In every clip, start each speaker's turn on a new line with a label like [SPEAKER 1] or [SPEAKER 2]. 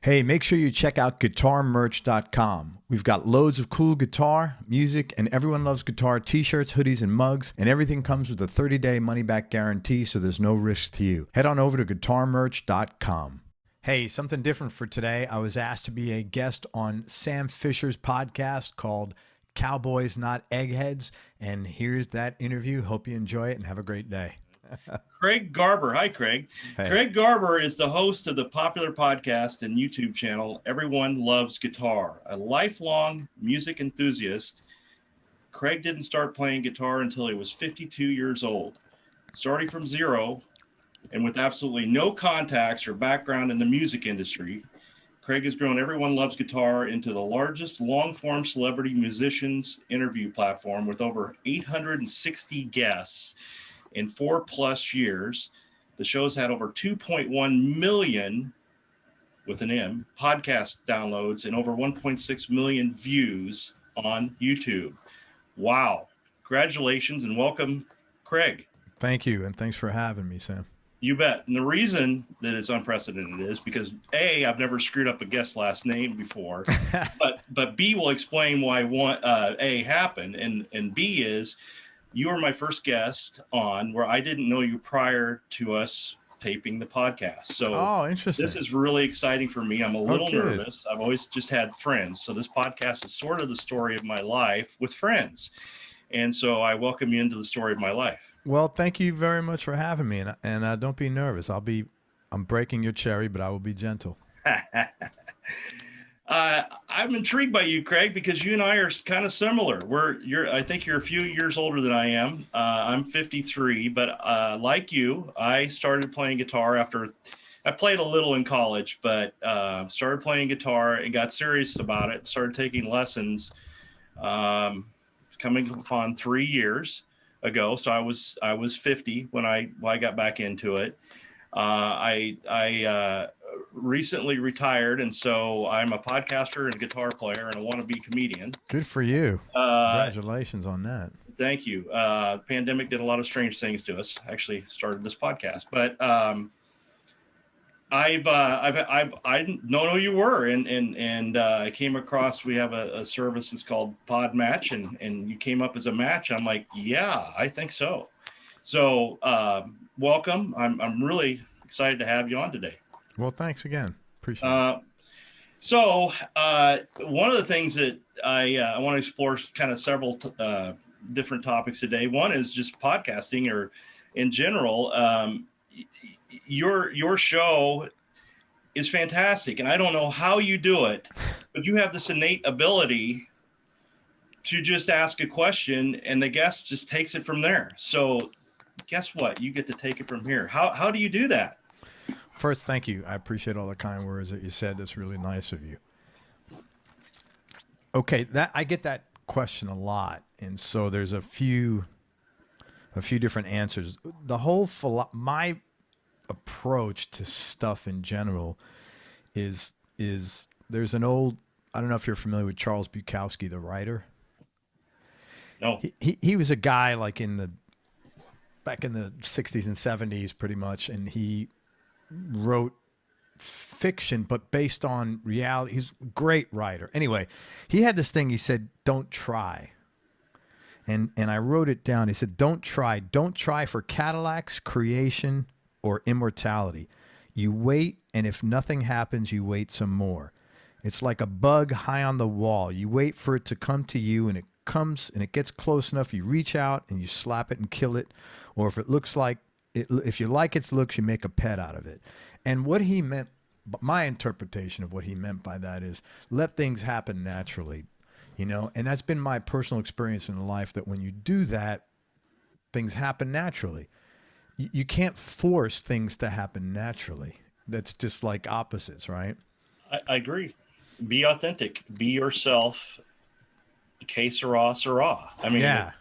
[SPEAKER 1] Hey, make sure you check out guitarmerch.com. We've got loads of cool guitar, music, and everyone loves guitar t-shirts, hoodies, and mugs, and everything comes with a 30-day money-back guarantee, so there's no risk to you. Head on over to guitarmerch.com. Hey, something different for today. I was asked to be a guest on Sam Fisher's podcast called Cowboys Not Eggheads, and here's that interview. Hope you enjoy it and have a great day.
[SPEAKER 2] Craig Garber. Hi, Craig.
[SPEAKER 1] Hey.
[SPEAKER 2] Craig Garber is the host of the popular podcast and YouTube channel Everyone Loves Guitar. A lifelong music enthusiast, Craig didn't start playing guitar until he was 52 years old. Starting from zero and with absolutely no contacts or background in the music industry, Craig has grown Everyone Loves Guitar into the largest long-form celebrity musicians interview platform with over 860 guests. In 4+ years, the show's had over 2.1 million, with an M, podcast downloads and over 1.6 million views on YouTube. Wow. Congratulations and welcome, Craig.
[SPEAKER 1] Thank you, and thanks for having me, Sam.
[SPEAKER 2] You bet. And the reason that it's unprecedented is because A, I've never screwed up a guest's last name before, but B will explain why A happened, and B is you were my first guest on where I didn't know you prior to us taping the podcast. So
[SPEAKER 1] interesting.
[SPEAKER 2] This is really exciting for me. I'm a little nervous. I've always just had friends. So this podcast is sort of the story of my life with friends. And so I welcome you into the story of my life.
[SPEAKER 1] Well, thank you very much for having me. And don't be nervous. I'm breaking your cherry, but I will be gentle.
[SPEAKER 2] I'm intrigued by you, Craig, because you and I are kind of similar. I think you're a few years older than I am. I'm 53, but like you, I started playing guitar after I played a little in college, but started playing guitar and got serious about it. Started taking lessons, coming upon 3 years ago. So I was 50 when I got back into it. I recently retired, and so I'm a podcaster and a guitar player and a wannabe comedian.
[SPEAKER 1] Good for you. Congratulations on that.
[SPEAKER 2] Thank you. Pandemic did a lot of strange things to us. Actually started this podcast, but I didn't know who you were, and I came across, we have a service that's called Pod Match, and you came up as a match. I'm like, yeah, I think so. So welcome. I'm really excited to have you on today.
[SPEAKER 1] Well, thanks again. Appreciate it.
[SPEAKER 2] So one of the things that I want to explore kind of several different topics today. One is just podcasting, or in general. Your show is fantastic, and I don't know how you do it, but you have this innate ability to just ask a question, and the guest just takes it from there. So guess what? You get to take it from here. How do you do that?
[SPEAKER 1] First, thank you. I appreciate all the kind words that you said. That's really nice of you. Okay, I get that question a lot, and so there's a few different answers. My approach to stuff in general is there's an old, I don't know if you're familiar with Charles Bukowski, the writer.
[SPEAKER 2] No.
[SPEAKER 1] He was a guy like back in the 60s and 70s pretty much, and he wrote fiction but based on reality. He's a great writer. Anyway, he had this thing, he said, don't try. And I wrote it down. He said, don't try for Cadillacs, creation, or immortality. You wait, and if nothing happens, you wait some more. It's like a bug high on the wall. You wait for it to come to you, and it comes and it gets close enough, you reach out and you slap it and kill it. Or if it looks like if you like its looks, you make a pet out of it. And what he meant, my interpretation of what he meant by that is let things happen naturally, and that's been my personal experience in life, that when you do that, things happen naturally. You can't force things to happen naturally. That's just like opposites, right?
[SPEAKER 2] I agree. Be authentic. Be yourself. Que sera, sera. I mean,
[SPEAKER 1] yeah.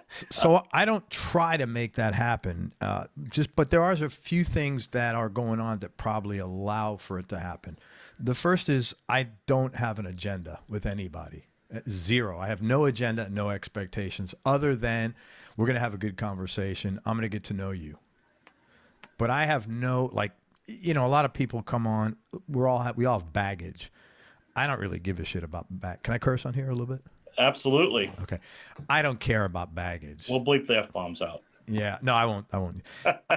[SPEAKER 1] So I don't try to make that happen. But there are a few things that are going on that probably allow for it to happen. The first is I don't have an agenda with anybody. Zero. I have no agenda, no expectations other than we're going to have a good conversation. I'm going to get to know you. But I have no, you know, a lot of people come on. We all have baggage. I don't really give a shit about baggage. Can I curse on here a little bit?
[SPEAKER 2] Absolutely.
[SPEAKER 1] Okay. I don't care about baggage.
[SPEAKER 2] We'll bleep the F-bombs out.
[SPEAKER 1] Yeah. No, I won't.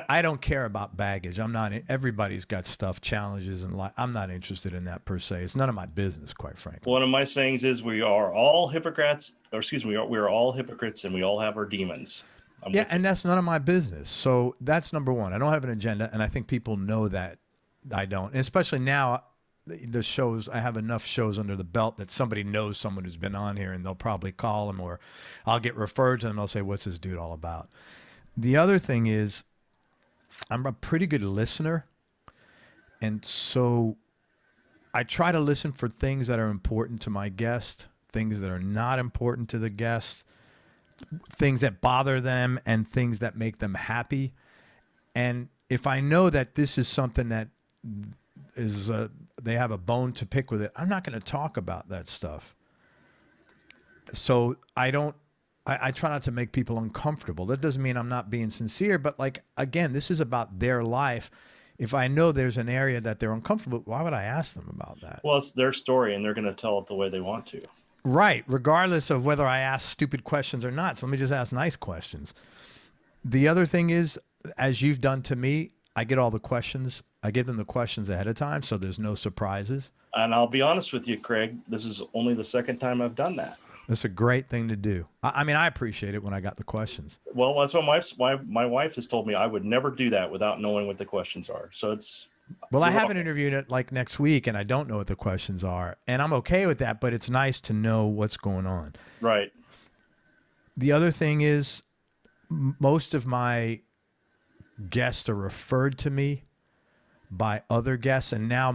[SPEAKER 1] I don't care about baggage. I'm not. Everybody's got stuff, challenges, and I'm not interested in that per se. It's none of my business, quite frankly.
[SPEAKER 2] One of my sayings is we are all hypocrites, or excuse me, we are all hypocrites, and we all have our demons.
[SPEAKER 1] Yeah, and that's none of my business. So that's number one. I don't have an agenda, and I think people know that I don't. And especially now, the shows, I have enough shows under the belt that somebody knows someone who's been on here, and they'll probably call them, or I'll get referred to them, and they'll say, what's this dude all about? The other thing is I'm a pretty good listener, and so I try to listen for things that are important to my guest, things that are not important to the guest, things that bother them, and things that make them happy. And if I know that this is something that is they have a bone to pick with it, I'm not going to talk about that stuff. So I try not to make people uncomfortable. That doesn't mean I'm not being sincere, but like, again, this is about their life. If I know there's an area that they're uncomfortable, why would I ask them about that?
[SPEAKER 2] Well, it's their story, and they're going to tell it the way they want to.
[SPEAKER 1] Right, regardless of whether I ask stupid questions or not. So let me just ask nice questions. The other thing is, as you've done to me, I get all the questions. I give them the questions ahead of time, so there's no surprises.
[SPEAKER 2] And I'll be honest with you, Craig, this is only the second time I've done that.
[SPEAKER 1] That's a great thing to do. I mean, I appreciate it when I got the questions.
[SPEAKER 2] Well, that's what my wife has told me. I would never do that without knowing what the questions are. So it's...
[SPEAKER 1] Well, I have an interview like next week, and I don't know what the questions are, and I'm okay with that, but it's nice to know what's going on.
[SPEAKER 2] Right.
[SPEAKER 1] The other thing is, most of my guests are referred to me by other guests, and now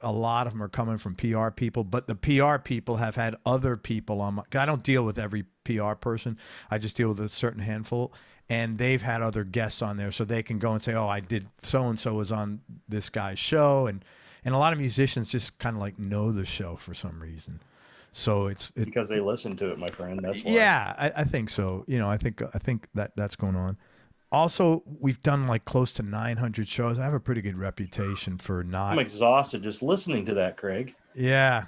[SPEAKER 1] a lot of them are coming from PR people, but the PR people have had other people on I don't deal with every PR person. I just deal with a certain handful, and they've had other guests on there, so they can go and say, oh, I did so-and-so was on this guy's show. And a lot of musicians just kind of like know the show for some reason. So it's
[SPEAKER 2] because they listen to it, my friend. That's why.
[SPEAKER 1] Yeah, I think so. You know, I think that's going on. Also, we've done like close to 900 shows. I have a pretty good reputation for not...
[SPEAKER 2] I'm exhausted just listening to that, Craig.
[SPEAKER 1] Yeah.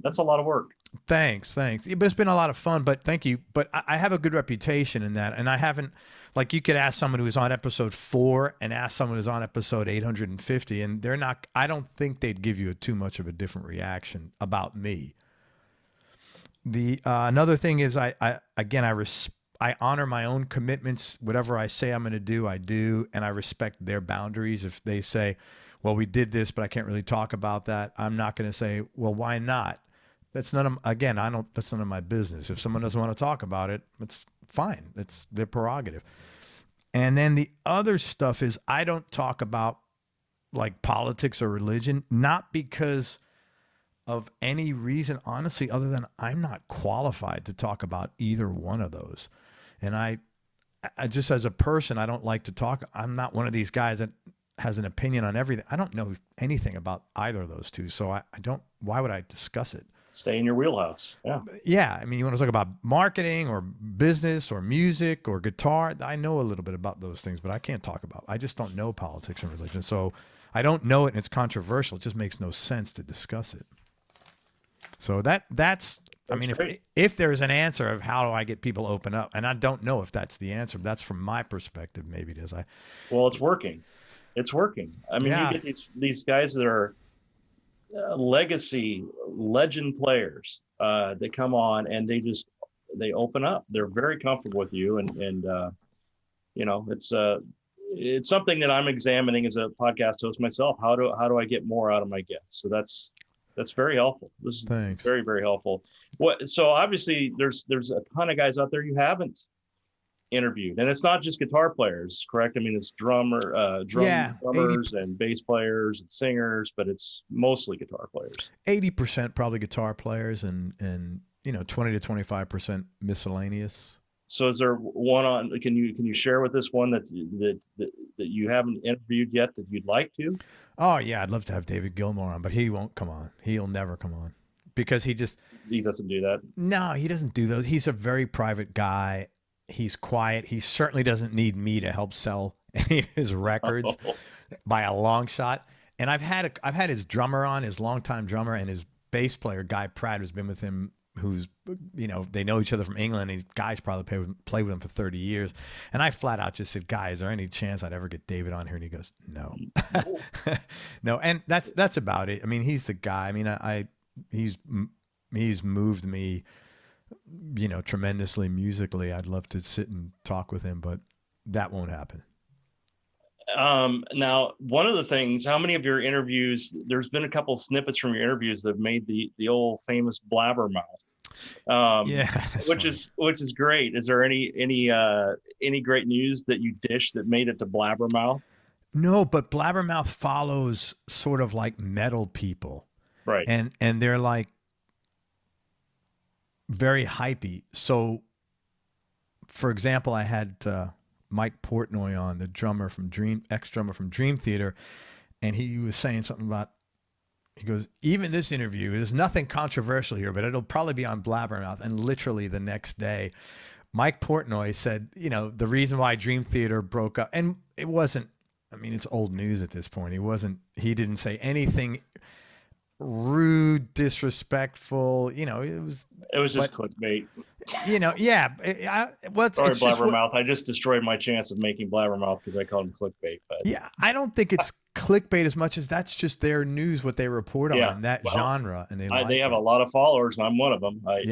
[SPEAKER 2] That's a lot of work.
[SPEAKER 1] Thanks. But it's been a lot of fun, but thank you. But I have a good reputation in that. And I haven't, like, you could ask someone who's on episode 4 and ask someone who's on episode 850, and they're not, I don't think they'd give you too much of a different reaction about me. The another thing is I honor my own commitments. Whatever I say I'm going to do, I do, and I respect their boundaries. If they say, well, we did this, but I can't really talk about that, I'm not going to say, well, why not? That's none of, again, that's none of my business. If someone doesn't want to talk about it, it's fine. It's their prerogative. And then the other stuff is I don't talk about like politics or religion, not because of any reason, honestly, other than I'm not qualified to talk about either one of those. And I just, as a person, I don't like to talk. I'm not one of these guys that has an opinion on everything. I don't know anything about either of those two. So I don't, why would I discuss it?
[SPEAKER 2] Stay in your wheelhouse. Yeah.
[SPEAKER 1] Yeah. I mean, you want to talk about marketing or business or music or guitar. I know a little bit about those things, but I can't talk about, I just don't know politics and religion. So I don't know it, and it's controversial. It just makes no sense to discuss it. So that's I mean, if there's an answer of how do I get people to open up, and I don't know if that's the answer, but that's from my perspective. Maybe it is.
[SPEAKER 2] Well, it's working. It's working. I mean, yeah. You get these guys that are legacy legend players that come on and they open up. They're very comfortable with you, and you know, it's something that I'm examining as a podcast host myself. How do I get more out of my guests? So that's very helpful. This is
[SPEAKER 1] Thanks.
[SPEAKER 2] Very, very helpful. So obviously there's a ton of guys out there you haven't interviewed, and it's not just guitar players, correct? I mean, it's drummers and bass players and singers, but it's mostly guitar players.
[SPEAKER 1] 80% probably guitar players, and you know, 20 to 25% miscellaneous.
[SPEAKER 2] So is there one on? Can you share with us one that you haven't interviewed yet that you'd like to?
[SPEAKER 1] Oh yeah, I'd love to have David Gilmour on, but he won't come on. He'll never come on because he
[SPEAKER 2] doesn't do that.
[SPEAKER 1] No, he doesn't do those. He's a very private guy. He's quiet. He certainly doesn't need me to help sell any of his records. by a long shot. And I've had his drummer on, his longtime drummer, and his bass player, Guy Pratt, who's been with him, who's, they know each other from England. And Guy's probably played with him for 30 years. And I flat out just said, Guy, is there any chance I'd ever get David on here? And he goes, no. No. And that's about it. I mean, he's the guy. I mean, he's moved me, tremendously musically. I'd love to sit and talk with him, but that won't happen.
[SPEAKER 2] Now, one of the things, how many of your interviews, there's been a couple snippets from your interviews that have made the old famous blabbermouth.
[SPEAKER 1] Yeah,
[SPEAKER 2] which is great. Is there any great news that you dished that made it to blabbermouth?
[SPEAKER 1] No, but blabbermouth follows sort of like metal people.
[SPEAKER 2] Right.
[SPEAKER 1] And they're like very hypey. So for example, I had, Mike Portnoy on, the drummer from ex-drummer from Dream Theater, and he was saying something about, he goes, even this interview, there's nothing controversial here, but it'll probably be on Blabbermouth. And literally the next day, Mike Portnoy said, the reason why Dream Theater broke up, and it wasn't, I mean, it's old news at this point. He didn't say anything rude, disrespectful, it was
[SPEAKER 2] just clickbait.
[SPEAKER 1] Yeah.
[SPEAKER 2] Sorry, Blabbermouth. I just destroyed my chance of making Blabbermouth because I called him clickbait. But
[SPEAKER 1] yeah, I don't think it's clickbait as much as that's just their news, what they report on that genre, and they have
[SPEAKER 2] a lot of followers, and I'm one of them. I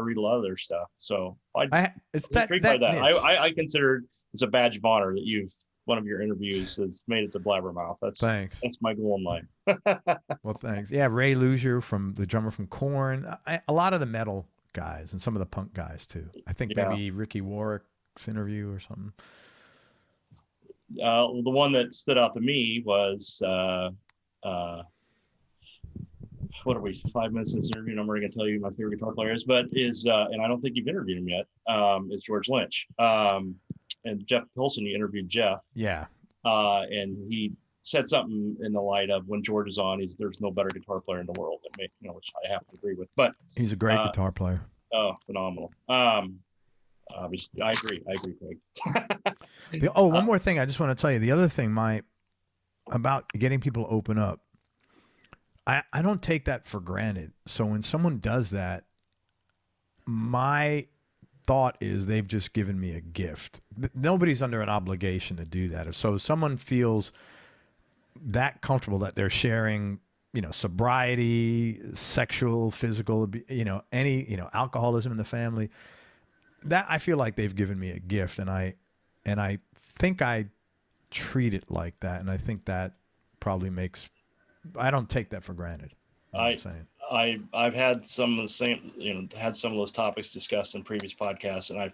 [SPEAKER 2] read a lot of their stuff, so I consider it's a badge of honor that one of your interviews has made it to Blabbermouth.
[SPEAKER 1] Thanks.
[SPEAKER 2] That's my goal in life.
[SPEAKER 1] Well, thanks. Yeah, Ray Luzier, the drummer from Korn, a lot of the metal guys and some of the punk guys too. I think maybe Ricky Warwick's interview or something.
[SPEAKER 2] The one that stood out to me was what are we, 5 minutes into this interview, and I'm already going to tell you who my favorite guitar player is, and I don't think you've interviewed him yet, is George Lynch. And Jeff Carlisi, you interviewed Jeff.
[SPEAKER 1] Yeah.
[SPEAKER 2] And he said something in the light of, when George is on, there's no better guitar player in the world than me, which I have to agree with. But
[SPEAKER 1] he's a great guitar player.
[SPEAKER 2] Oh, phenomenal. Obviously, I agree, Craig.
[SPEAKER 1] One more thing I just want to tell you. The other thing, about getting people to open up, I don't take that for granted. So when someone does that, my thought is they've just given me a gift. Nobody's under an obligation to do that. So if someone feels that comfortable that they're sharing, sobriety, sexual, physical, any, alcoholism in the family, that I feel like they've given me a gift, and I think I treat it like that, and I think that probably I don't take that for granted.
[SPEAKER 2] I've had some of the same, had some of those topics discussed in previous podcasts, and I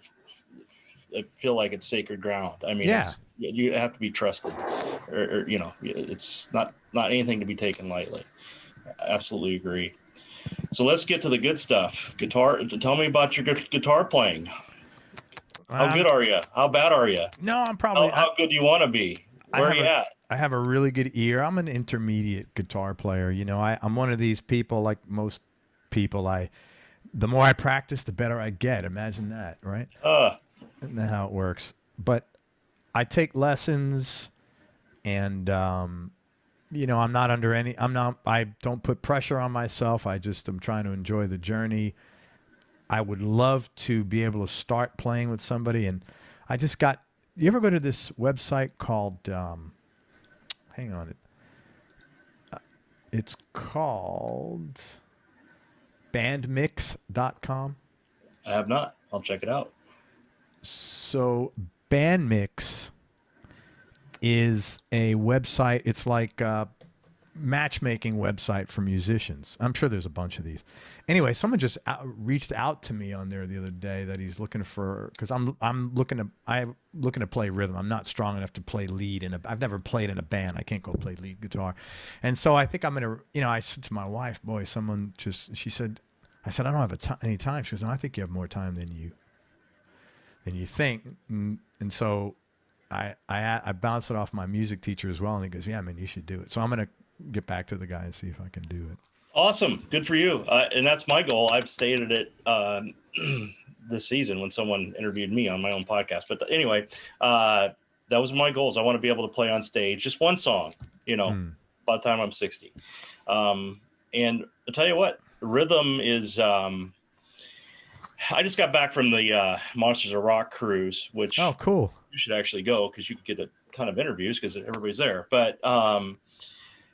[SPEAKER 2] feel like it's sacred ground. I mean, you have to be trusted, or it's not anything to be taken lightly. Absolutely agree. So let's get to the good stuff. Guitar. Tell me about your guitar playing. How good are you? How bad are you?
[SPEAKER 1] No, I'm probably.
[SPEAKER 2] How good do you want to be? Where are you at?
[SPEAKER 1] I have a really good ear. I'm an intermediate guitar player. I'm one of these people, like most people. The more I practice, the better I get. Imagine that, right? Isn't that how it works? But I take lessons, and I'm not under any. I don't put pressure on myself. I'm trying to enjoy the journey. I would love to be able to start playing with somebody, and I just got. You ever go to this website called? Hang on. It's called bandmix.com.
[SPEAKER 2] I have not. I'll check it out.
[SPEAKER 1] So Bandmix is a website. It's like a matchmaking website for musicians. I'm sure there's a bunch of these. Anyway, someone just reached out to me on there the other day that he's looking for, because I'm looking to play rhythm. I'm not strong enough to play lead, I've never played in a band. I can't go play lead guitar, and so I think I'm gonna. I said to my wife, "Boy, she said, I said I don't have any time." She goes, "No, I think you have more time than you think," and so I bounced it off my music teacher as well, and he goes, "Yeah, man, you should do it." So I'm gonna get back to the guy and see if I can do it.
[SPEAKER 2] Awesome. Good for you. And that's my goal. I've stated it this season when someone interviewed me on my own podcast. But anyway, That was my goals. I want to be able to play on stage, just one song, by the time I'm 60. And I'll tell you what, rhythm is, I just got back from the Monsters of Rock cruise, which
[SPEAKER 1] Oh, cool.
[SPEAKER 2] you should actually go because you could get a ton of interviews because everybody's there. But,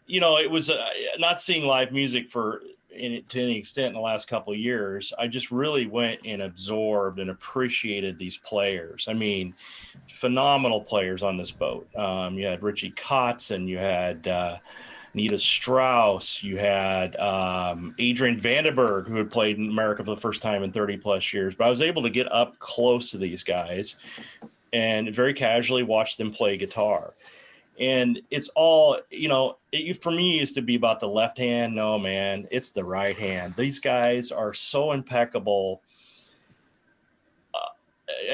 [SPEAKER 2] it was not seeing live music to any extent in the last couple of years. I just really went and absorbed and appreciated these players. I mean, phenomenal players on this boat. You had Richie Kotzen, you had Nita Strauss, you had Adrian Vandenberg, who had played in America for the first time in 30 plus years. But I was able to get up close to these guys and very casually watch them play guitar. And it's all, for me, it used to be about the left hand. No, man, it's the right hand. These guys are so impeccable.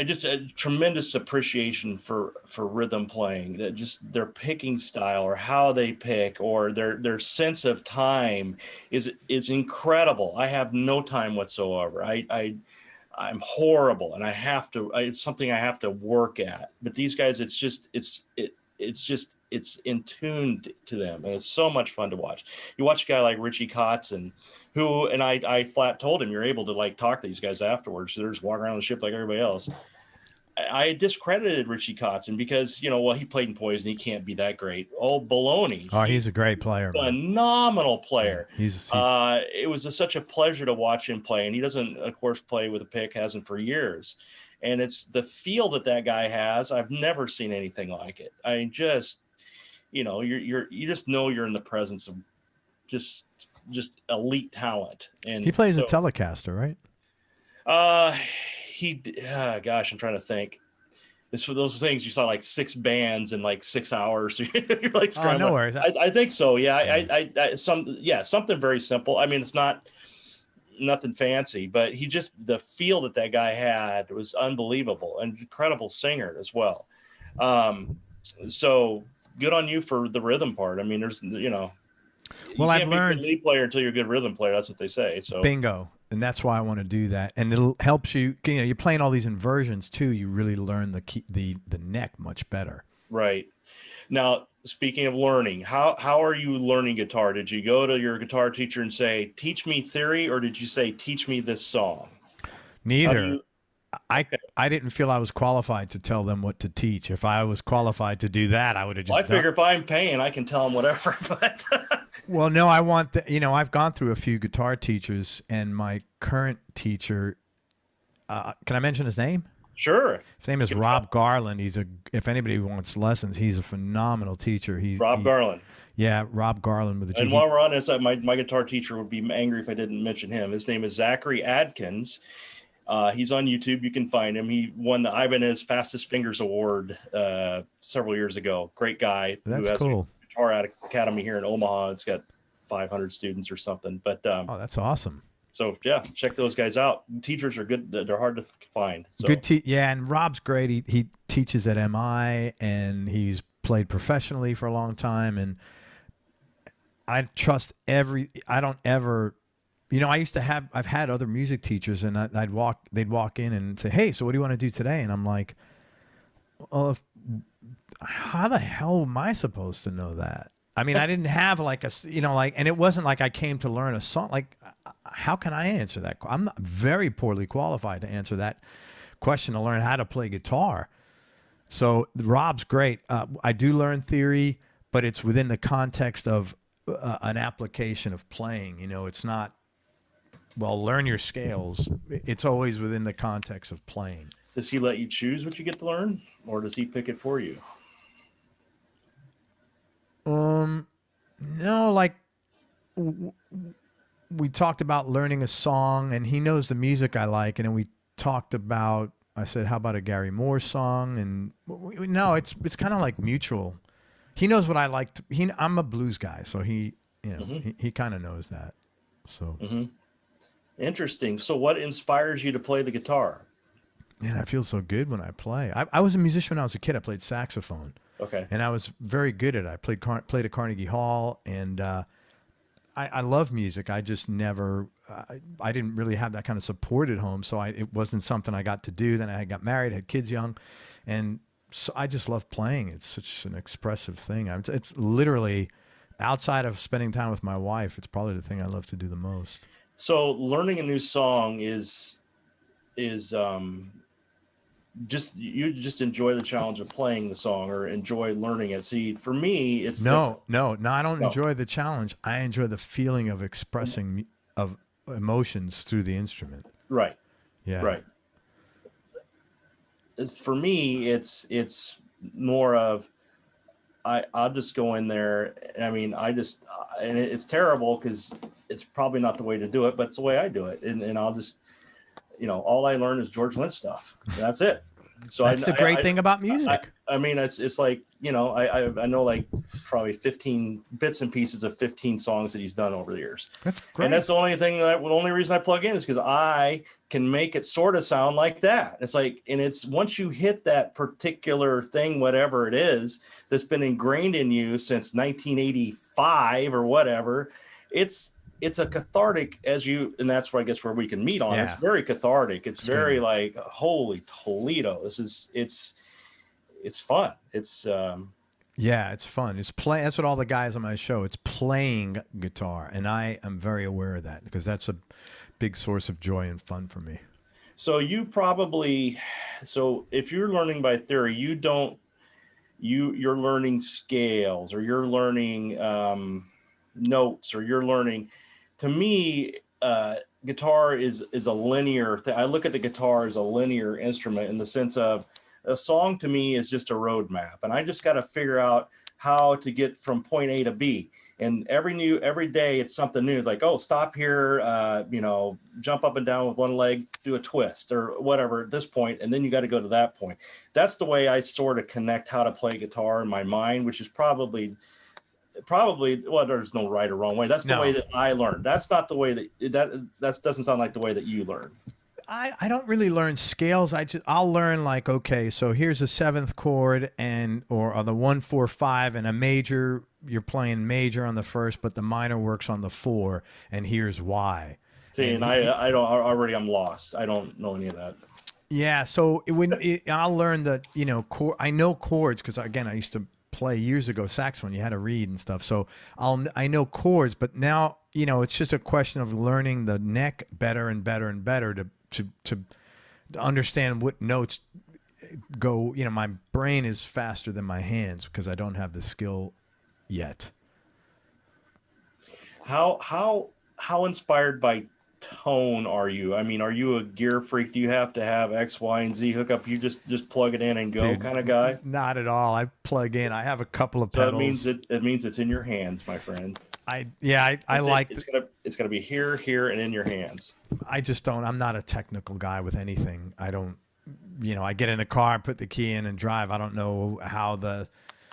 [SPEAKER 2] Just a tremendous appreciation for rhythm playing. Just their picking style, or how they pick, or their sense of time is incredible. I have no time whatsoever. I'm horrible, and it's something I have to work at. But these guys, it's in tune to them, and it's so much fun to watch. You watch a guy like Richie Kotzen, and I flat told him, you're able to like talk to these guys afterwards. So they're just walking around the ship like everybody else. I discredited Richie Kotzen because, he played in Poison. He can't be that great. Oh, baloney.
[SPEAKER 1] Oh, he's a great player.
[SPEAKER 2] Phenomenal player.
[SPEAKER 1] Yeah,
[SPEAKER 2] it was such a pleasure to watch him play. And he doesn't, of course, play with a pick, hasn't for years. And it's the feel that guy has. I've never seen anything like it. I just, you just know you're in the presence of just elite talent. And
[SPEAKER 1] he plays a Telecaster, right?
[SPEAKER 2] Gosh, I'm trying to think. It's for those things you saw like 6 bands in like 6 hours. You're like,
[SPEAKER 1] oh, no worries.
[SPEAKER 2] I think so. Yeah. Something very simple. I mean, it's nothing fancy, but the feel that guy had was unbelievable, and incredible singer as well. So good on you for the rhythm part. I mean, there's,
[SPEAKER 1] well, I've learned
[SPEAKER 2] be a good lead player until you're a good rhythm player. That's what they say. So
[SPEAKER 1] bingo. And that's why I want to do that. And it'll helps you, you're playing all these inversions too. You really learn the neck much better.
[SPEAKER 2] Right. Now, speaking of learning, how are you learning guitar? Did you go to your guitar teacher and say, teach me theory, or did you say, teach me this song?
[SPEAKER 1] Neither. I didn't feel I was qualified to tell them what to teach. If I was qualified to do that, I would have just.
[SPEAKER 2] I figure if I'm paying, I can tell them whatever. But
[SPEAKER 1] well, no, I want I've gone through a few guitar teachers, and my current teacher. Can I mention his name?
[SPEAKER 2] Sure.
[SPEAKER 1] His name is Rob Garland. If anybody wants lessons, he's a phenomenal teacher. Rob
[SPEAKER 2] Garland.
[SPEAKER 1] Yeah, Rob Garland with a G.
[SPEAKER 2] And while we're on this, my guitar teacher would be angry if I didn't mention him. His name is Zachary Adkins. He's on YouTube. You can find him. He won the Ibanez Fastest Fingers Award several years ago. Great guy.
[SPEAKER 1] That's
[SPEAKER 2] who has
[SPEAKER 1] cool.
[SPEAKER 2] A guitar academy here in Omaha. It's got 500 students or something. But
[SPEAKER 1] oh, that's awesome.
[SPEAKER 2] So yeah, check those guys out. Teachers are good. They're hard to find. So.
[SPEAKER 1] Yeah, and Rob's great. He teaches at MI, and he's played professionally for a long time. And I trust I don't ever. I've had other music teachers, and they'd walk in and say, "Hey, so what do you want to do today?" And I'm like, "Well, how the hell am I supposed to know that?" I mean, I didn't have and it wasn't like I came to learn a song. Like, how can I answer that? I'm not very poorly qualified to answer that question, to learn how to play guitar. So Rob's great. I do learn theory, but it's within the context of an application of playing. It's not, well, learn your scales. It's always within the context of playing.
[SPEAKER 2] Does he let you choose what you get to learn, or does he pick it for you?
[SPEAKER 1] No, like we talked about learning a song, and he knows the music I like, and then we talked about, I said, how about a Gary Moore song? And no, it's kind of like mutual. He knows what I like. I'm a blues guy, so he kind of knows that. So
[SPEAKER 2] interesting. So what inspires you to play the guitar?
[SPEAKER 1] Man, I feel so good when I play. I was a musician when I was a kid. I played saxophone.
[SPEAKER 2] Okay. And
[SPEAKER 1] I was very good at it. I played at Carnegie Hall, and I love music. I just never, I didn't really have that kind of support at home, so it wasn't something I got to do. Then I got married, had kids young, and I just love playing. It's such an expressive thing. It's literally outside of spending time with my wife. It's probably the thing I love to do the most.
[SPEAKER 2] So learning a new song is just you just enjoy the challenge of playing the song or enjoy learning it. See, for me, it's
[SPEAKER 1] no. I don't
[SPEAKER 2] No.
[SPEAKER 1] enjoy the challenge. I enjoy the feeling of expressing of emotions through the instrument.
[SPEAKER 2] right,
[SPEAKER 1] Yeah.
[SPEAKER 2] right. For me, it's more of I'll just go in there. I mean, and it's terrible because it's probably not the way to do it, but it's the way I do it. And I'll just, all I learn is George Lynch stuff. And that's it. So
[SPEAKER 1] That's the great thing about music.
[SPEAKER 2] I mean, it's like, I know like probably 15 bits and pieces of 15 songs that he's done over the years.
[SPEAKER 1] That's great.
[SPEAKER 2] And that's the only reason I plug in is because I can make it sort of sound like that. It's like, and it's once you hit that particular thing, whatever it is, that's been ingrained in you since 1985 or whatever, it's a cathartic and that's where I guess where we can meet on.
[SPEAKER 1] Yeah.
[SPEAKER 2] It's very cathartic. It's very like, holy Toledo. It's fun. It's
[SPEAKER 1] yeah, it's fun. It's play. That's what all the guys on my show. It's playing guitar, and I am very aware of that because that's a big source of joy and fun for me.
[SPEAKER 2] So if you're learning by theory, you're learning scales or you're learning notes or you're learning. To me, guitar is a linear thing. I look at the guitar as a linear instrument in the sense of a song to me is just a roadmap, and I just got to figure out how to get from point A to B. And every day it's something new. It's like, oh, stop here, jump up and down with one leg, do a twist or whatever at this point, and then you got to go to that point. That's the way I sort of connect how to play guitar in my mind, which is probably well, there's no right or wrong way. That's the way that I learned. That's not the way that doesn't sound like the way that you learn.
[SPEAKER 1] I don't really learn scales. I'll learn like, okay, so here's a seventh chord or on the 1, 4, 5 and a major. You're playing major on the first, but the minor works on the 4, and here's why.
[SPEAKER 2] See, and I don't already. I'm lost. I don't know any of that.
[SPEAKER 1] Yeah, so I'll learn the I know chords because again I used to play years ago saxophone. You had to read and stuff, so I know chords. But now it's just a question of learning the neck better and better and better to understand what notes go. My brain is faster than my hands because I don't have the skill yet.
[SPEAKER 2] How inspired by tone are you? I mean, are you a gear freak? Do you have to have X, Y, and Z hookup? You just plug it in and go kind of guy?
[SPEAKER 1] Not at all. I plug in. I have a couple of pedals.
[SPEAKER 2] It means it's in your hands, my friend. It's gonna be here, and in your hands.
[SPEAKER 1] I just don't. I'm not a technical guy with anything. I don't. I get in the car, put the key in, and drive. I don't know how the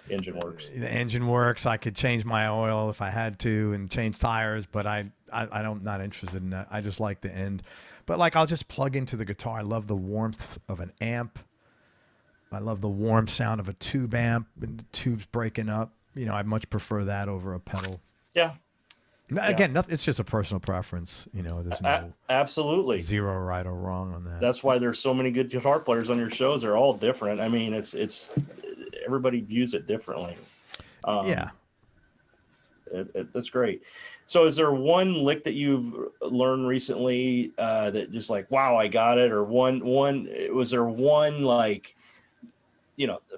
[SPEAKER 2] engine works.
[SPEAKER 1] The engine works. I could change my oil if I had to, and change tires, but I don't not interested in that. I just like the end. But like I'll just plug into the guitar. I love the warmth of an amp. I love the warm sound of a tube amp and the tubes breaking up. I much prefer that over a pedal.
[SPEAKER 2] Yeah.
[SPEAKER 1] Again, it's just a personal preference. There's no
[SPEAKER 2] absolutely
[SPEAKER 1] zero right or wrong on that.
[SPEAKER 2] That's why there's so many good guitar players on your shows. They're all different. I mean, it's everybody views it differently.
[SPEAKER 1] Yeah.
[SPEAKER 2] That's great. So is there one lick that you've learned recently that just like, wow, I got it? Or was there one like,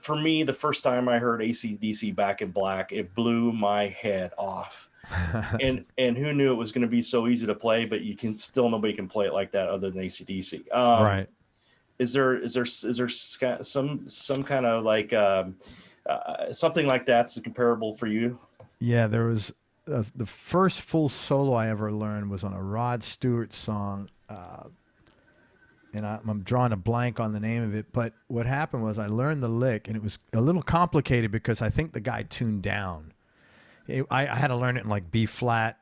[SPEAKER 2] for me, the first time I heard AC/DC Back in Black, it blew my head off. and who knew it was going to be so easy to play, but nobody can play it like that other than AC/DC.
[SPEAKER 1] Right.
[SPEAKER 2] Is there some kind of like something like that's comparable for you?
[SPEAKER 1] Yeah, there was the first full solo I ever learned was on a Rod Stewart song, and I'm drawing a blank on the name of it. But what happened was I learned the lick, and it was a little complicated because I think the guy tuned down. I had to learn it in like B flat,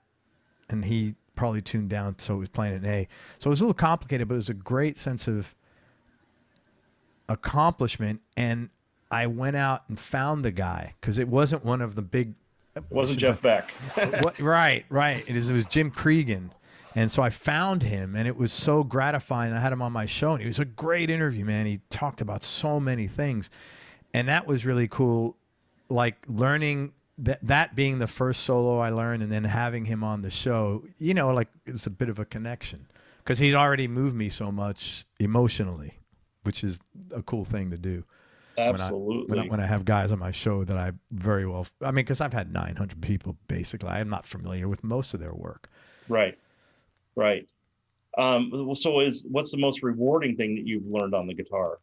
[SPEAKER 1] and he probably tuned down, so he was playing it in A. So it was a little complicated, but it was a great sense of accomplishment. And I went out and found the guy because it wasn't one of the big.
[SPEAKER 2] It wasn't Jeff Beck.
[SPEAKER 1] Right. It was Jim Cregan. And so I found him, and it was so gratifying. I had him on my show, and it was a great interview, man. He talked about so many things. And that was really cool. Like learning that being the first solo I learned, and then having him on the show, like it's a bit of a connection because he'd already moved me so much emotionally, which is a cool thing to do.
[SPEAKER 2] Absolutely.
[SPEAKER 1] When I have guys on my show that I very well, I mean, because I've had 900 people basically. I'm not familiar with most of their work.
[SPEAKER 2] Right. Right. So what's the most rewarding thing that you've learned on the guitar?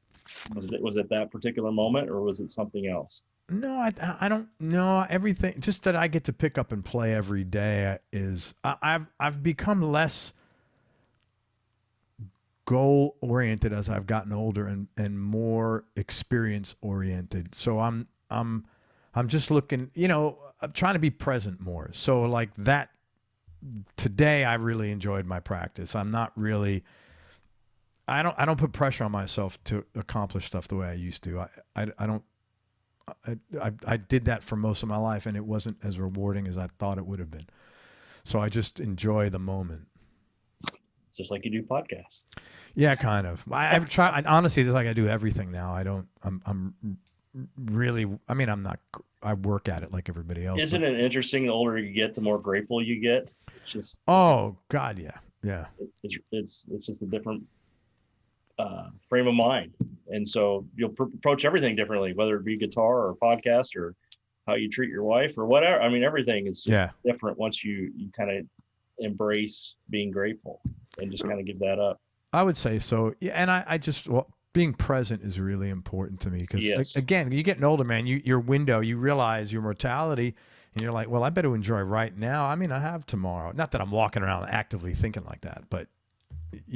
[SPEAKER 2] Was it that particular moment, or was it something else?
[SPEAKER 1] No, I don't know. Everything just that I get to pick up and play every day is I've become less goal oriented as I've gotten older and more experience oriented. So I'm just looking, I'm trying to be present more. So like that today I really enjoyed my practice. I'm not really I don't put pressure on myself to accomplish stuff the way I used to. I did that for most of my life, and it wasn't as rewarding as I thought it would have been. So I just enjoy the moment.
[SPEAKER 2] Just like you do podcasts.
[SPEAKER 1] Yeah, kind of. I've tried. Honestly, it's like I do everything now. I'm really. I mean, I'm not. I work at it like everybody else.
[SPEAKER 2] Isn't it interesting? The older you get, the more grateful you get. It's just.
[SPEAKER 1] Oh God, yeah, yeah.
[SPEAKER 2] It's just a different frame of mind, and so you'll approach everything differently, whether it be guitar or podcast or how you treat your wife or whatever. I mean, everything is just different once you kind of embrace being grateful and just kind of give that up.
[SPEAKER 1] I would say so. Yeah, and I just being present is really important to me because again, you're getting older, man. You realize your mortality, and you're like, well, I better enjoy right now. I mean, I have tomorrow. Not that I'm walking around actively thinking like that, but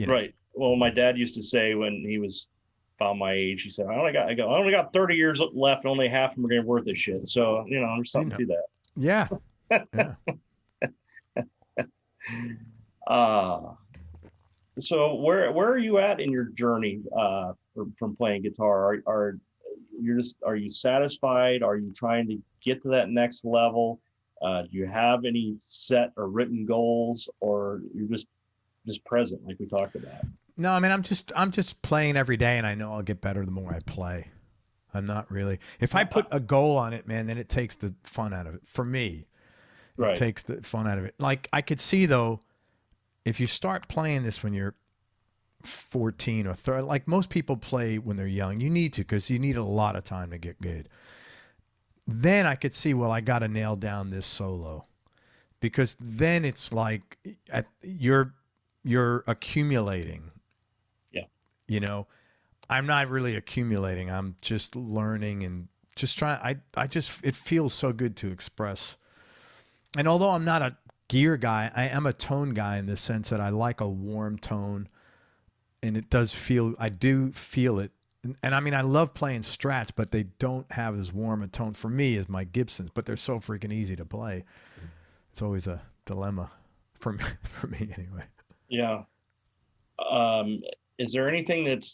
[SPEAKER 2] right. Well, my dad used to say when he was about my age, he said, I only got 30 years left. Only half of them are going to be worth this shit. So, there's something to that.
[SPEAKER 1] Yeah.
[SPEAKER 2] Yeah. So where are you at in your journey from playing guitar? Are you satisfied? Are you trying to get to that next level? Do you have any set or written goals, or you're just present like we talked about?
[SPEAKER 1] No, I mean, I'm just playing every day, and I know I'll get better the more I play. I'm not really. If I put a goal on it, man, then it takes the fun out of it. For me, it takes the fun out of it. Like I could see though, if you start playing this when you're 14 or 30, like most people play when they're young, you need to because you need a lot of time to get good. Then I could see, well, I got to nail down this solo, because then it's like you're accumulating. Yeah. I'm not really accumulating. I'm just learning and just trying. It feels so good to express. And although I'm not a gear guy, I am a tone guy in the sense that I like a warm tone, and I do feel it. And I mean, I love playing Strats, but they don't have as warm a tone for me as my Gibsons, but they're so freaking easy to play. It's always a dilemma for me anyway.
[SPEAKER 2] Yeah. Is there anything that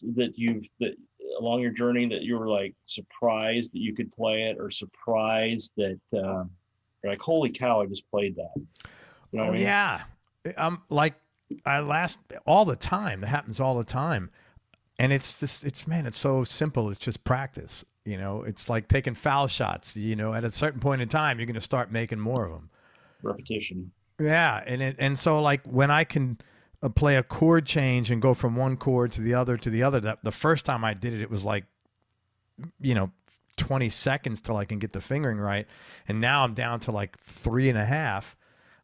[SPEAKER 2] along your journey that you were like surprised that you could play it, or surprised that you're like, holy cow, I just played that? You know what I mean?
[SPEAKER 1] Yeah. Like all the time. That happens all the time. And it's so simple. It's just practice. It's like taking foul shots. At a certain point in time, you're going to start making more of them.
[SPEAKER 2] Repetition.
[SPEAKER 1] Yeah. And so like when I can play a chord change and go from one chord to the other, the first time I did it, it was like, 20 seconds till I can get the fingering right. And now I'm down to like 3.5.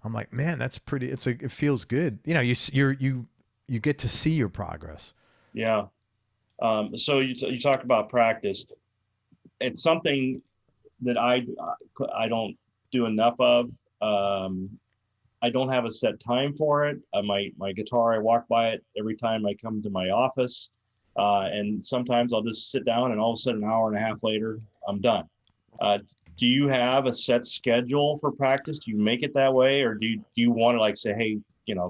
[SPEAKER 1] I'm like, man, that's pretty, it feels good. You get to see your progress.
[SPEAKER 2] Yeah. So you talk about practice. It's something that I don't do enough of. I don't have a set time for it. My guitar, I walk by it every time I come to my office. And sometimes I'll just sit down and all of a sudden, an hour and a half later, I'm done. Do you have a set schedule for practice? Do you make it that way? Or do you want to like say, hey,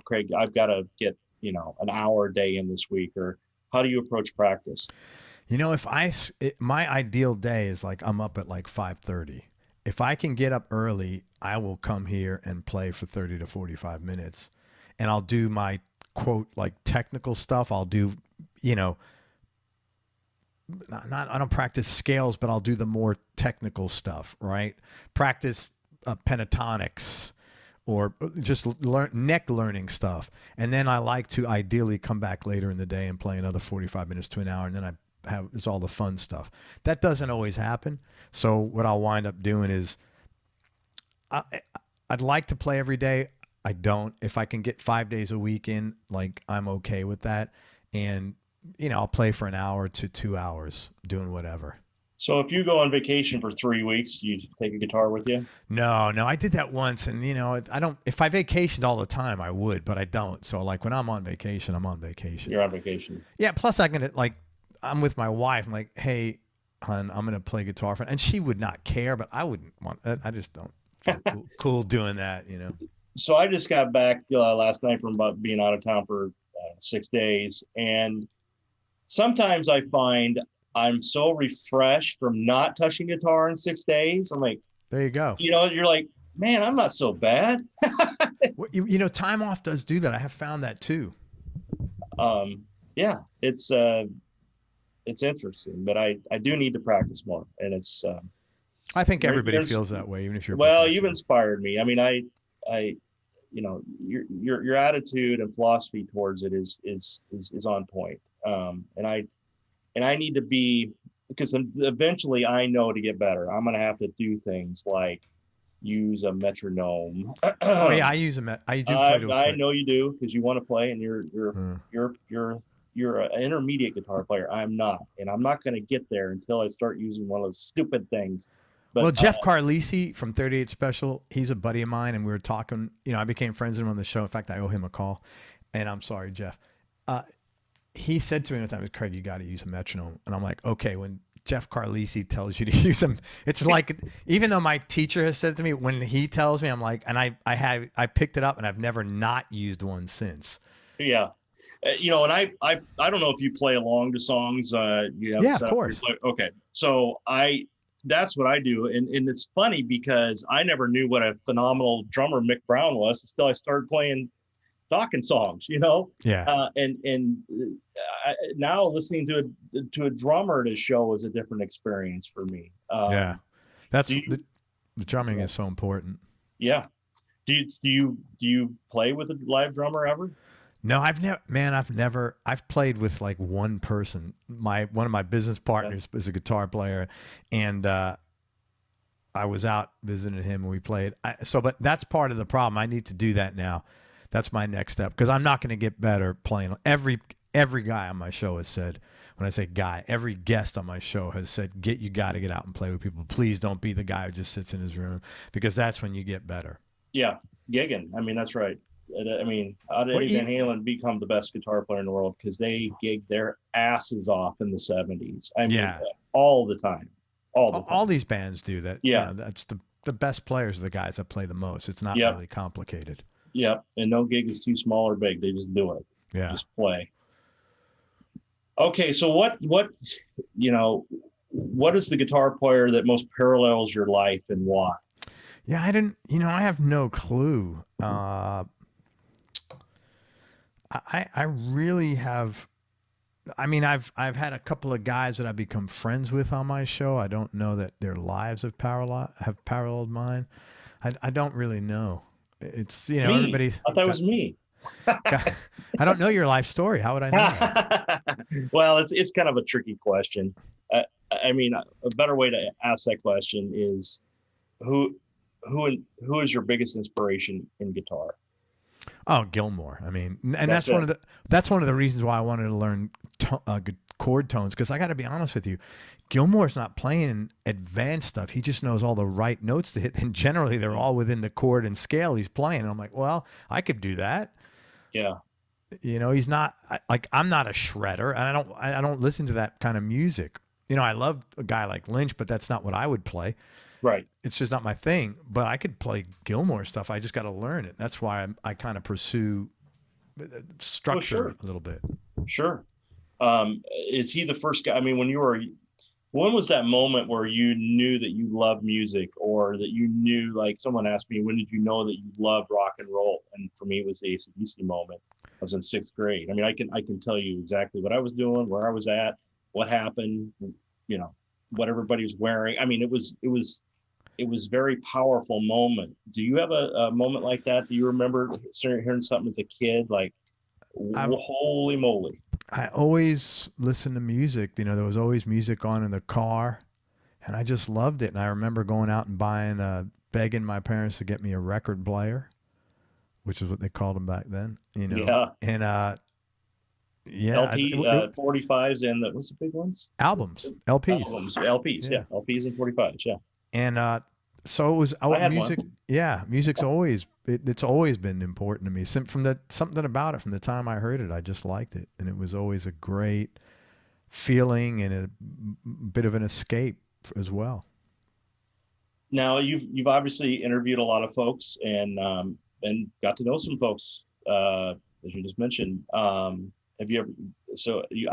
[SPEAKER 2] Craig, I've got to get, an hour a day in this week? Or how do you approach practice?
[SPEAKER 1] My ideal day is like I'm up at like 5:30. If I can get up early, I will come here and play for 30 to 45 minutes. And I'll do my quote, like technical stuff. I'll do, I don't practice scales, but I'll do the more technical stuff, right? Practice pentatonics or just neck learning stuff. And then I like to ideally come back later in the day and play another 45 minutes to an hour. And then it's all the fun stuff. That doesn't always happen. So what I'll wind up doing is I'd like to play every day. I don't. If I can get 5 days a week in, like, I'm okay with that. And, you know, I'll play for an hour to 2 hours doing whatever.
[SPEAKER 2] So if you go on vacation for 3 weeks, you take a guitar with you?
[SPEAKER 1] No, I did that once. And, you know, I don't, if I vacationed all the time, I would, but I don't. So like when I'm on vacation, I'm on vacation.
[SPEAKER 2] You're on vacation.
[SPEAKER 1] Yeah. Plus I'm going to, like, I'm with my wife. I'm like, hey, hon, I'm going to play guitar for, and she would not care, but I wouldn't want, I just don't feel cool doing that, you know?
[SPEAKER 2] So I just got back last night from about being out of town for 6 days. And sometimes I find I'm so refreshed from not touching guitar in 6 days. I'm like,
[SPEAKER 1] there you go.
[SPEAKER 2] You know, you're like, man, I'm not so bad.
[SPEAKER 1] You know, time off does do that. I have found that too.
[SPEAKER 2] Yeah, it's interesting, but I do need to practice more. And it's,
[SPEAKER 1] I think everybody feels that way, even if you're,
[SPEAKER 2] well, you've inspired me. I mean, I, you know, your attitude and philosophy towards it is on point. And I need to be, because eventually I know to get better, I'm going to have to do things like use a metronome.
[SPEAKER 1] Oh yeah, I use I do play to a
[SPEAKER 2] I know you do, because you want to play, and you're an intermediate guitar player. I'm not, and I'm not going to get there until I start using one of those stupid things. But,
[SPEAKER 1] well, Jeff Carlisi from 38 Special, he's a buddy of mine, and we were talking. You know, I became friends with him on the show. In fact, I owe him a call. And I'm sorry, Jeff. He said to me one time, Craig, you got to use a metronome. And I'm like, okay, when Jeff Carlisi tells you to use them, it's like, even though my teacher has said it to me, when he tells me, I'm like, and I picked it up, and I've never not used one since.
[SPEAKER 2] Yeah. You know, and I don't know if you play along to songs.
[SPEAKER 1] Yeah, of course.
[SPEAKER 2] Okay. So that's what I do. And it's funny because I never knew what a phenomenal drummer Mick Brown was until I started playing talking songs, you know?
[SPEAKER 1] Yeah.
[SPEAKER 2] Now listening to a drummer at a show is a different experience for me.
[SPEAKER 1] Yeah. That's the drumming is so important.
[SPEAKER 2] Yeah. Do you play with a live drummer ever?
[SPEAKER 1] No, I've played with like one person. One of my business partners is a guitar player, and I was out visiting him and we played. But that's part of the problem. I need to do that now. That's my next step, because I'm not going to get better playing. Every guy on my show has said, when I say guy, every guest on my show has said, you got to get out and play with people. Please don't be the guy who just sits in his room, because that's when you get better.
[SPEAKER 2] Yeah, gigging. I mean, that's right. I mean, how did Eddie Van Halen become the best guitar player in the world? Because they gigged their asses off in the 70s. I mean, all the time. All
[SPEAKER 1] these bands do that.
[SPEAKER 2] Yeah.
[SPEAKER 1] You know, that's the best players are the guys that play the most. It's not really complicated.
[SPEAKER 2] Yep. And no gig is too small or big. They just do it.
[SPEAKER 1] Yeah.
[SPEAKER 2] Just play. Okay. So what is the guitar player that most parallels your life, and why?
[SPEAKER 1] Yeah, I have no clue. I really have. I mean, I've had a couple of guys that I've become friends with on my show. I don't know that their lives have paralleled mine. I don't really know. It's, you know, everybody.
[SPEAKER 2] I thought it was me.
[SPEAKER 1] I don't know your life story. How would I know?
[SPEAKER 2] Well, it's kind of a tricky question. I mean, a better way to ask that question is, who is your biggest inspiration in guitar?
[SPEAKER 1] Oh, Gilmour. I mean, and that's one of the reasons why I wanted to learn chord tones, because I got to be honest with you, Gilmour's not playing advanced stuff. He just knows all the right notes to hit, and generally they're all within the chord and scale he's playing. And I'm like, well, I could do that.
[SPEAKER 2] Yeah.
[SPEAKER 1] You know, he's not like, I'm not a shredder, and I don't listen to that kind of music. You know, I love a guy like Lynch, but that's not what I would play.
[SPEAKER 2] Right.
[SPEAKER 1] It's just not my thing, but I could play Gilmour stuff. I just got to learn it. That's why I kind of pursue structure a little bit.
[SPEAKER 2] Sure. Is he the first guy? I mean, when was that moment where you knew that you loved music, or that you knew, like someone asked me, when did you know that you loved rock and roll? And for me, it was the AC/DC moment. I was in 6th grade. I mean, I can tell you exactly what I was doing, where I was at, what happened, what everybody was wearing. I mean, it was very powerful moment. Do you have a moment like that? Do you remember hearing something as a kid like, holy moly?
[SPEAKER 1] I always listened to music. There was always music on in the car, and I just loved it. And I remember going out and begging my parents to get me a record player, which is what they called them back then.
[SPEAKER 2] Yeah.
[SPEAKER 1] And yeah,
[SPEAKER 2] LP 45s and what's the big ones?
[SPEAKER 1] LPs.
[SPEAKER 2] LPs, yeah. LPs and 45s, yeah.
[SPEAKER 1] And so it was music.
[SPEAKER 2] One.
[SPEAKER 1] Yeah, music's it's always been important to me. Something about it from the time I heard it, I just liked it, and it was always a great feeling and a bit of an escape as well.
[SPEAKER 2] Now you've obviously interviewed a lot of folks and got to know some folks, as you just mentioned. Have you ever? So you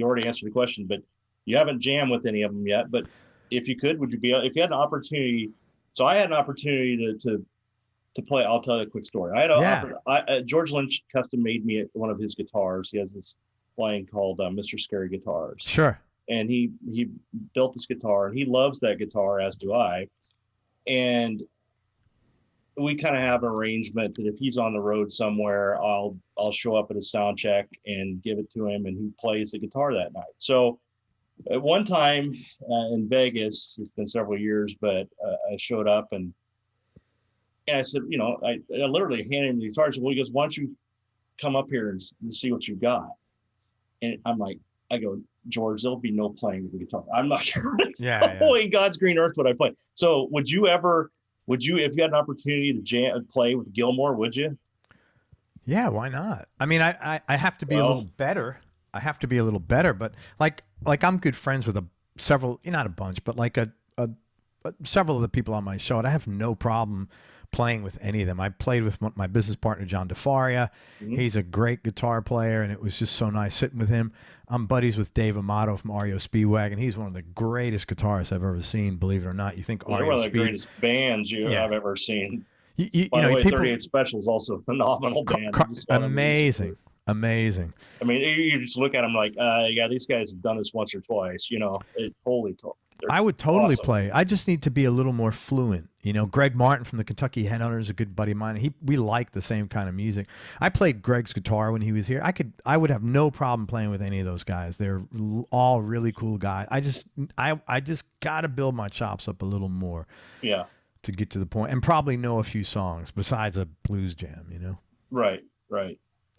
[SPEAKER 2] already answered the question, but you haven't jammed with any of them yet. But if you could, would you be? If you had an opportunity, so I had an opportunity to play. I'll tell you a quick story. George Lynch custom made me one of his guitars. He has this line called Mr. Scary Guitars.
[SPEAKER 1] Sure.
[SPEAKER 2] And he built this guitar, and he loves that guitar, as do I. And we kind of have an arrangement that if he's on the road somewhere, I'll show up at a sound check and give it to him, and he plays the guitar that night. So at one time in Vegas, it's been several years, but I showed up and I said, I literally handed him the guitar. Well, he goes, "Why don't you come up here and see what you got?" And I go, "George, there'll be no playing with the guitar. I'm not sure. In God's green earth would I play." So would you, if you had an opportunity to play with Gilmore, would you?
[SPEAKER 1] Yeah, why not? I mean, I have to be a little better. But like I'm good friends with several, not a bunch, but like several of the people on my show, and I have no problem playing with any of them. I played with my business partner, John DeFaria. Mm-hmm. He's a great guitar player, and it was just so nice sitting with him. I'm buddies with Dave Amato from REO Speedwagon. He's one of the greatest guitarists I've ever seen, believe it or not. You think
[SPEAKER 2] REO one of the greatest bands I've ever seen.
[SPEAKER 1] By the way,
[SPEAKER 2] 38 Special is also a phenomenal band.
[SPEAKER 1] Amazing. I mean,
[SPEAKER 2] you just look at them like, these guys have done this once or twice.
[SPEAKER 1] I would totally play. I just need to be a little more fluent. Greg Martin from the Kentucky Headhunters is a good buddy of mine. We like the same kind of music. I played Greg's guitar when he was here. I would have no problem playing with any of those guys. They're all really cool guys. I just got to build my chops up a little more.
[SPEAKER 2] Yeah.
[SPEAKER 1] To get to the point, and probably know a few songs besides a blues jam.
[SPEAKER 2] Right.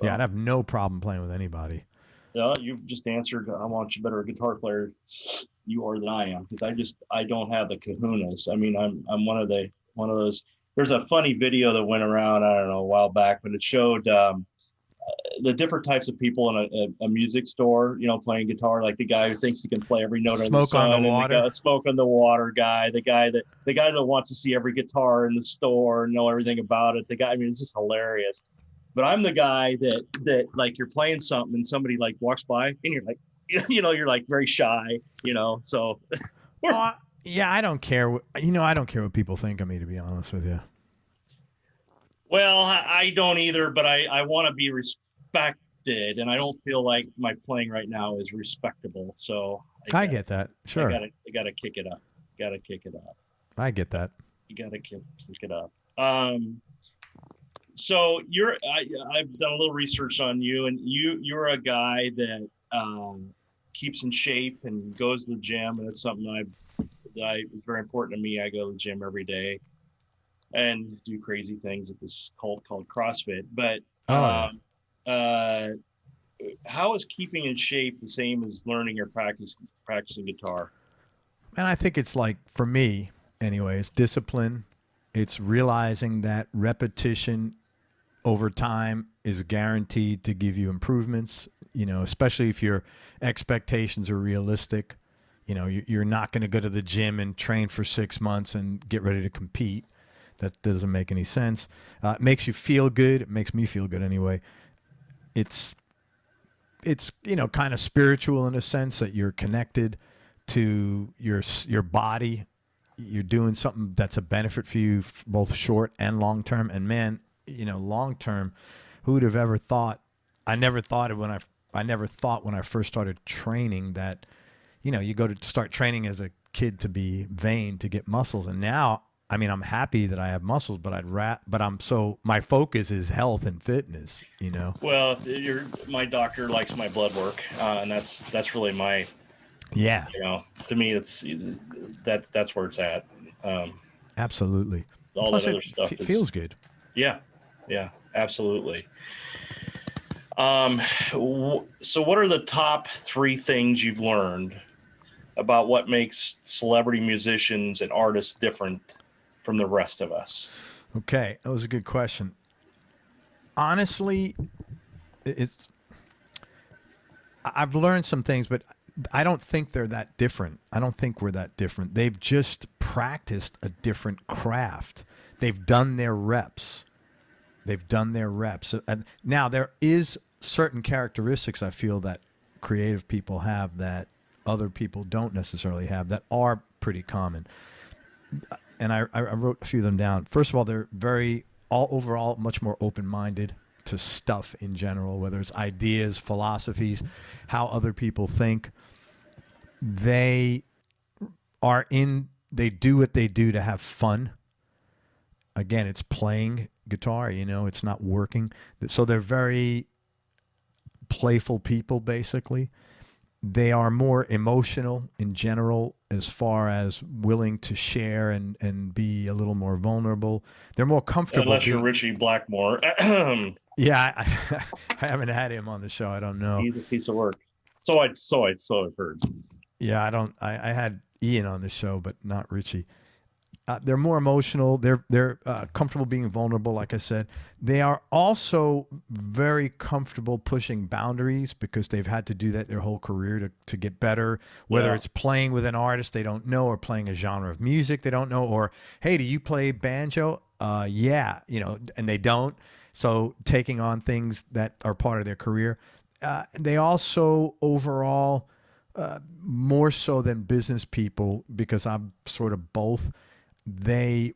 [SPEAKER 1] Yeah, I'd have no problem playing with anybody.
[SPEAKER 2] Yeah, you've just answered. I want you better a guitar player you are than I am, because I don't have the kahunas. I mean, I'm one of those. There's a funny video that went around, I don't know, a while back, but it showed the different types of people in a music store, playing guitar, like the guy who thinks he can play every note on the sun,
[SPEAKER 1] on the water,
[SPEAKER 2] smoke on the water guy, the guy that wants to see every guitar in the store and know everything about it. I mean, it's just hilarious. But I'm the guy that like, you're playing something and somebody like walks by and you're like, you're like very shy, so.
[SPEAKER 1] Yeah, I don't care. I don't care what people think of me, to be honest with you.
[SPEAKER 2] Well, I don't either, but I want to be respected, and I don't feel like my playing right now is respectable. So
[SPEAKER 1] I get that. Sure.
[SPEAKER 2] I gotta kick it up.
[SPEAKER 1] I get that.
[SPEAKER 2] You gotta kick it up. So I've done a little research on you, and you're a guy that keeps in shape and goes to the gym, and it's something it's very important to me. I go to the gym every day and do crazy things at this cult called CrossFit. But how is keeping in shape the same as learning or practicing guitar?
[SPEAKER 1] And I think it's like, for me anyway, it's discipline. It's realizing that repetition over time is guaranteed to give you improvements, especially if your expectations are realistic. You're not going to go to the gym and train for 6 months and get ready to compete. That doesn't make any sense. It makes you feel good. It makes me feel good anyway. It's kind of spiritual in a sense that you're connected to your body. You're doing something that's a benefit for you, both short and long term. And man, long term, who would have ever thought? I never thought when I first started training that you go to start training as a kid to be vain, to get muscles. And now, I mean, I'm happy that I have muscles, but my focus is health and fitness,
[SPEAKER 2] Well, my doctor likes my blood work, and that's really my,
[SPEAKER 1] Yeah.
[SPEAKER 2] To me, that's where it's at.
[SPEAKER 1] Absolutely.
[SPEAKER 2] All
[SPEAKER 1] Plus
[SPEAKER 2] that other stuff
[SPEAKER 1] feels good.
[SPEAKER 2] Yeah, absolutely. So what are the top 3 things you've learned about what makes celebrity musicians and artists different from the rest of us?
[SPEAKER 1] Okay, that was a good question. Honestly, I've learned some things, but I don't think they're that different. I don't think we're that different. They've just practiced a different craft. They've done their reps. And now there is certain characteristics I feel that creative people have that other people don't necessarily have that are pretty common. And I wrote a few of them down. First of all, they're overall much more open-minded to stuff in general, whether it's ideas, philosophies, how other people think. They do what they do to have fun. Again, it's playing guitar, it's not working. So they're very playful people, basically. They are more emotional in general as far as willing to share and be a little more vulnerable. They're more comfortable.
[SPEAKER 2] Unless you're Richie Blackmore.
[SPEAKER 1] Yeah, I haven't had him on the show. I don't know.
[SPEAKER 2] He's a piece of work. So I've heard.
[SPEAKER 1] Yeah, I had Ian on the show, but not Richie. They're more emotional. They're comfortable being vulnerable, like I said. They are also very comfortable pushing boundaries because they've had to do that their whole career to get better, whether it's playing with an artist they don't know or playing a genre of music they don't know, or, hey, do you play banjo? Yeah, and they don't. So taking on things that are part of their career. They also overall, more so than business people, because I'm sort of both, they're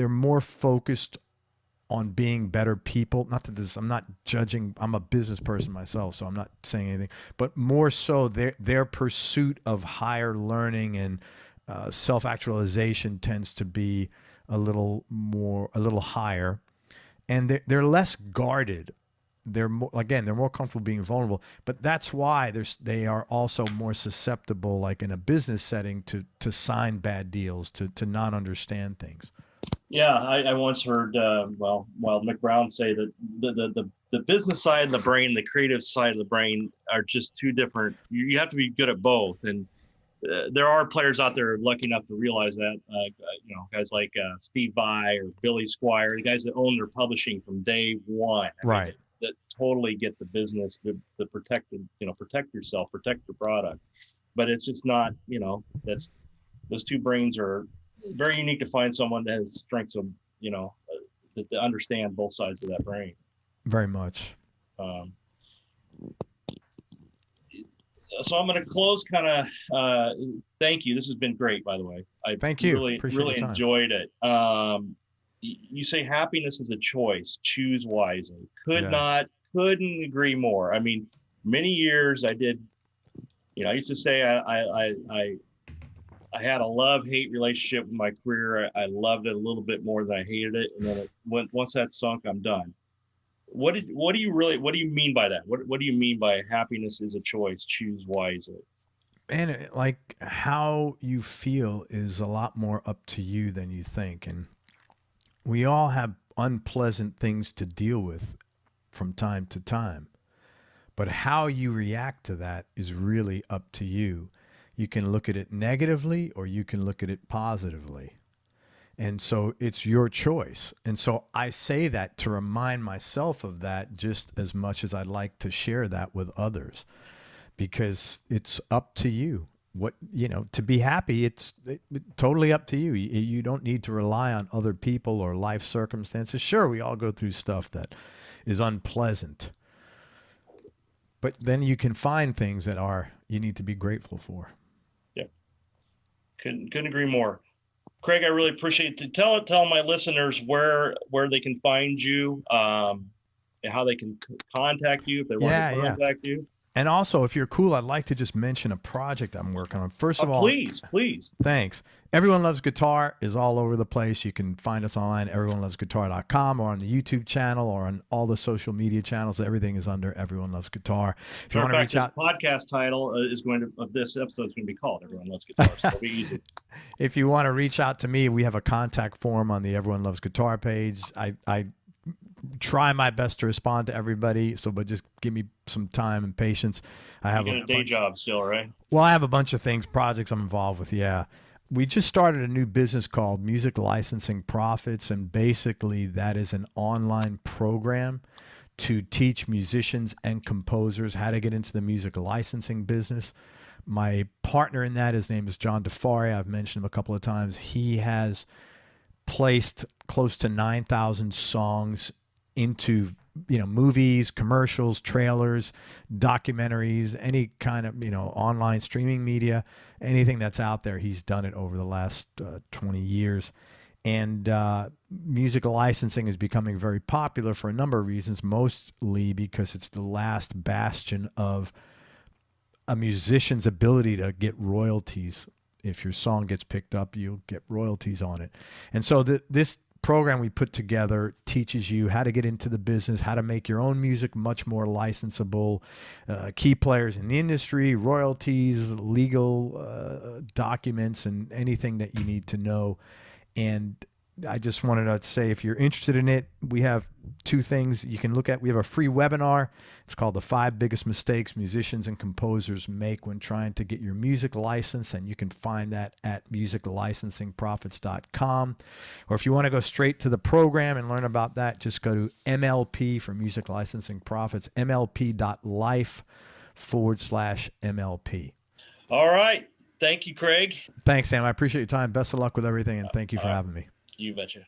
[SPEAKER 1] more focused on being better people. Not that I'm not judging. I'm a business person myself, so I'm not saying anything. But more so, their pursuit of higher learning and self-actualization tends to be a little higher, and they're less guarded. They're more comfortable being vulnerable, but that's why they are also more susceptible, like in a business setting, to sign bad deals, to not understand things.
[SPEAKER 2] Yeah, I once heard Mick Brown say that the business side of the brain, the creative side of the brain are just two different. You have to be good at both, and there are players out there lucky enough to realize that. Guys like Steve Vai or Billy Squier, the guys that own their publishing from day one.
[SPEAKER 1] Right.
[SPEAKER 2] That totally get the business, the protect yourself, protect your product. But it's just not, those two brains are very unique to find someone that has strengths of, that understand both sides of that brain.
[SPEAKER 1] Very much.
[SPEAKER 2] So I'm going to close thank you. This has been great, by the way.
[SPEAKER 1] Thank you.
[SPEAKER 2] Really enjoyed it. You say happiness is a choice. Choose wisely. Couldn't agree more. I mean, many years I did, I used to say I had a love-hate relationship with my career. I loved it a little bit more than I hated it. And then once that sunk, I'm done. What do you mean by that? What do you mean by happiness is a choice? Choose wisely.
[SPEAKER 1] And like how you feel is a lot more up to you than you think. And we all have unpleasant things to deal with from time to time. But how you react to that is really up to you. You can look at it negatively or you can look at it positively. And so it's your choice. And so I say that to remind myself of that just as much as I'd like to share that with others, because it's up to you. To be happy, it's totally up to you. You don't need to rely on other people or life circumstances. Sure, we all go through stuff that is unpleasant, but then you can find things that you need to be grateful for.
[SPEAKER 2] Yeah, couldn't agree more. Craig, I really appreciate it. Tell my listeners where they can find you, and how they can contact you if they want to contact you.
[SPEAKER 1] And also, if you're cool, I'd like to just mention a project I'm working on. First of all,
[SPEAKER 2] please.
[SPEAKER 1] Thanks. Everyone Loves Guitar is all over the place. You can find us online, everyonelovesguitar.com, or on the YouTube channel, or on all the social media channels. Everything is under Everyone Loves Guitar. If you want to reach out,
[SPEAKER 2] the podcast title of this episode is going to be called Everyone Loves Guitar, so it'll be easy.
[SPEAKER 1] If you want to reach out to me, we have a contact form on the Everyone Loves Guitar page. I try my best to respond to everybody, but just give me some time and patience. I have
[SPEAKER 2] a day job still, right?
[SPEAKER 1] Well, I have a bunch of projects I'm involved with. Yeah. We just started a new business called Music Licensing Profits, and basically that is an online program to teach musicians and composers how to get into the music licensing business. My partner in that, his name is John DeFari. I've mentioned him a couple of times. He has placed close to 9,000 songs into movies, commercials, trailers, documentaries, any kind of online streaming media, anything that's out there. He's done it over the last 20 years. And music licensing is becoming very popular for a number of reasons, mostly because it's the last bastion of a musician's ability to get royalties. If your song gets picked up, you'll get royalties on it. And so this program we put together teaches you how to get into the business, how to make your own music much more licensable, key players in the industry, royalties, legal documents, and anything that you need to know. And I just wanted to say, if you're interested in it, we have two things you can look at. We have a free webinar. It's called The 5 Biggest Mistakes Musicians and Composers Make When Trying to Get Your Music Licensed, and you can find that at musiclicensingprofits.com. Or if you want to go straight to the program and learn about that, just go to MLP for Music Licensing Profits, mlp.life/MLP.
[SPEAKER 2] All right. Thank you, Craig.
[SPEAKER 1] Thanks, Sam. I appreciate your time. Best of luck with everything, and thank you for having me.
[SPEAKER 2] You betcha.